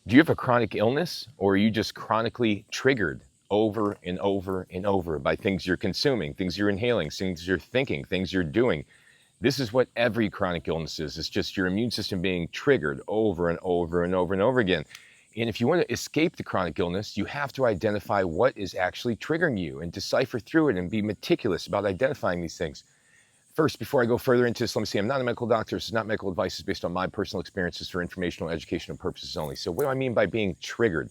Do you have a chronic illness, or are you just chronically triggered over and over and over by things you're consuming, things you're inhaling, things you're thinking, things you're doing? This is what every chronic illness is. It's just your immune system being triggered over and over and over and over again. And if you want to escape the chronic illness, you have to identify what is actually triggering you and decipher through it and be meticulous about identifying these things. First, before I go further into this, let me say I'm not a medical doctor. This is not medical advice. It's based on my personal experiences for informational, educational purposes only. So what do I mean by being triggered?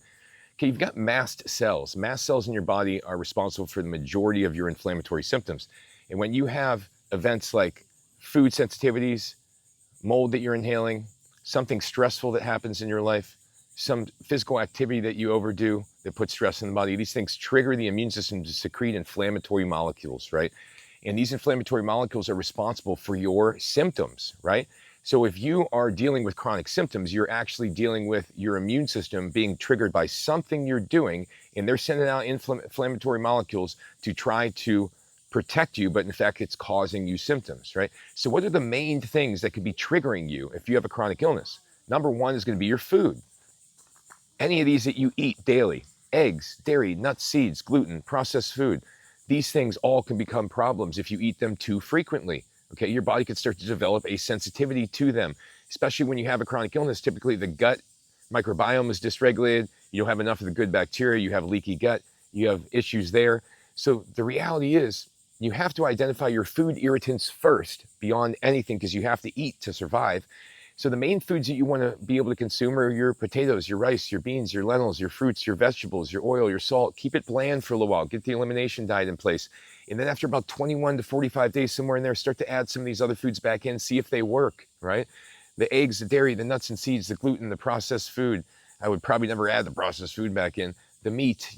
Okay, you've got mast cells. Mast cells in your body are responsible for the majority of your inflammatory symptoms. And when you have events like food sensitivities, mold that you're inhaling, something stressful that happens in your life, some physical activity that you overdo that puts stress in the body, these things trigger the immune system to secrete inflammatory molecules, right? And these inflammatory molecules are responsible for your symptoms, right? So if you are dealing with chronic symptoms, you're actually dealing with your immune system being triggered by something you're doing, and they're sending out inflammatory molecules to try to protect you, but in fact, it's causing you symptoms, right? So what are the main things that could be triggering you if you have a chronic illness? Number one is going to be your food. Any of these that you eat daily, eggs, dairy, nuts, seeds, gluten, processed food, these things all can become problems if you eat them too frequently. Okay, your body could start to develop a sensitivity to them, especially when you have a chronic illness. Typically, the gut microbiome is dysregulated. You don't have enough of the good bacteria. You have leaky gut. You have issues there. So the reality is you have to identify your food irritants first beyond anything, because you have to eat to survive. So the main foods that you want to be able to consume are your potatoes, your rice, your beans, your lentils, your fruits, your vegetables, your oil, your salt. Keep it bland for a little while. Get the elimination diet in place. And then after about 21 to 45 days, somewhere in there, start to add some of these other foods back in, see if they work, right? The eggs, the dairy, the nuts and seeds, the gluten, the processed food. I would probably never add the processed food back in. The meat,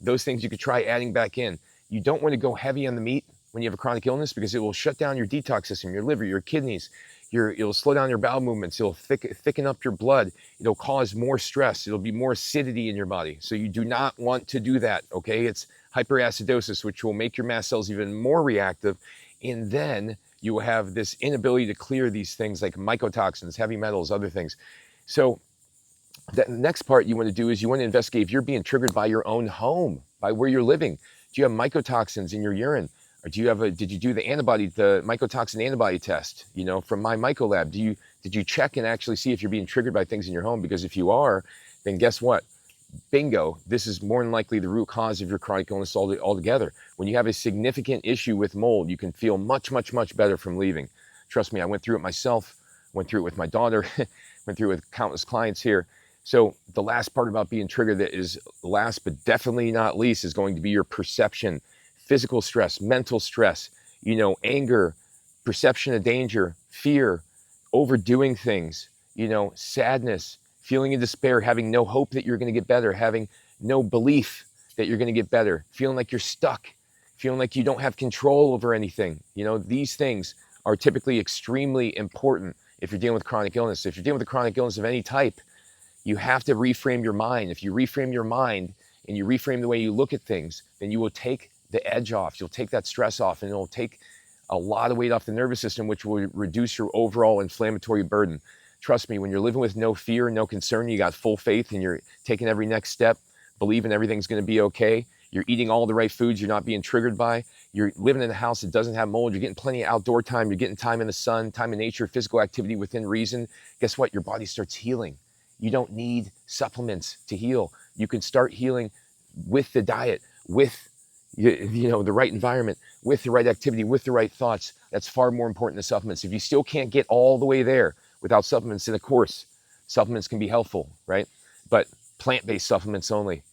those things you could try adding back in. You don't want to go heavy on the meat when you have a chronic illness, because it will shut down your detox system, your liver, your kidneys. It'll slow down your bowel movements. It'll thicken up your blood. It'll cause more stress. It'll be more acidity in your body. So you do not want to do that, okay? It's hyperacidosis, which will make your mast cells even more reactive. And then you will have this inability to clear these things like mycotoxins, heavy metals, other things. So the next part you want to do is you want to investigate if you're being triggered by your own home, by where you're living. Do you have mycotoxins in your urine? Or did you do the mycotoxin antibody test, from my Mycolab? Did you check and actually see if you're being triggered by things in your home? Because if you are, then guess what? Bingo, this is more than likely the root cause of your chronic illness altogether. When you have a significant issue with mold, you can feel much, much, much better from leaving. Trust me, I went through it myself, went through it with my daughter, went through it with countless clients here. So the last part about being triggered, that is last but definitely not least, is going to be your perception. Physical stress, mental stress, anger, perception of danger, fear, overdoing things, sadness, feeling in despair, having no hope that you're going to get better, having no belief that you're going to get better, feeling like you're stuck, feeling like you don't have control over anything. These things are typically extremely important if you're dealing with chronic illness. If you're dealing with a chronic illness of any type, you have to reframe your mind. If you reframe your mind and you reframe the way you look at things, then you will take the edge off. You'll take that stress off, and it'll take a lot of weight off the nervous system, which will reduce your overall inflammatory burden. Trust me, when you're living with no fear, no concern, you got full faith, and you're taking every next step, believing everything's going to be okay. You're eating all the right foods you're not being triggered by. You're living in a house that doesn't have mold. You're getting plenty of outdoor time. You're getting time in the sun, time in nature, physical activity within reason. Guess what? Your body starts healing. You don't need supplements to heal. You can start healing with the diet, with the right environment, with the right activity, with the right thoughts. That's far more important than supplements. If you still can't get all the way there without supplements, then of course, supplements can be helpful, right? But plant-based supplements only.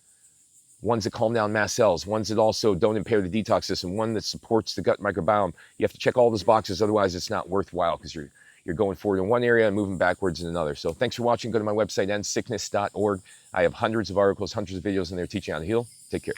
Ones that calm down mast cells, ones that also don't impair the detox system, one that supports the gut microbiome. You have to check all those boxes, otherwise it's not worthwhile, because you're going forward in one area and moving backwards in another. So thanks for watching. Go to my website, endsickness.org. I have hundreds of articles, hundreds of videos in there teaching how to heal. Take care.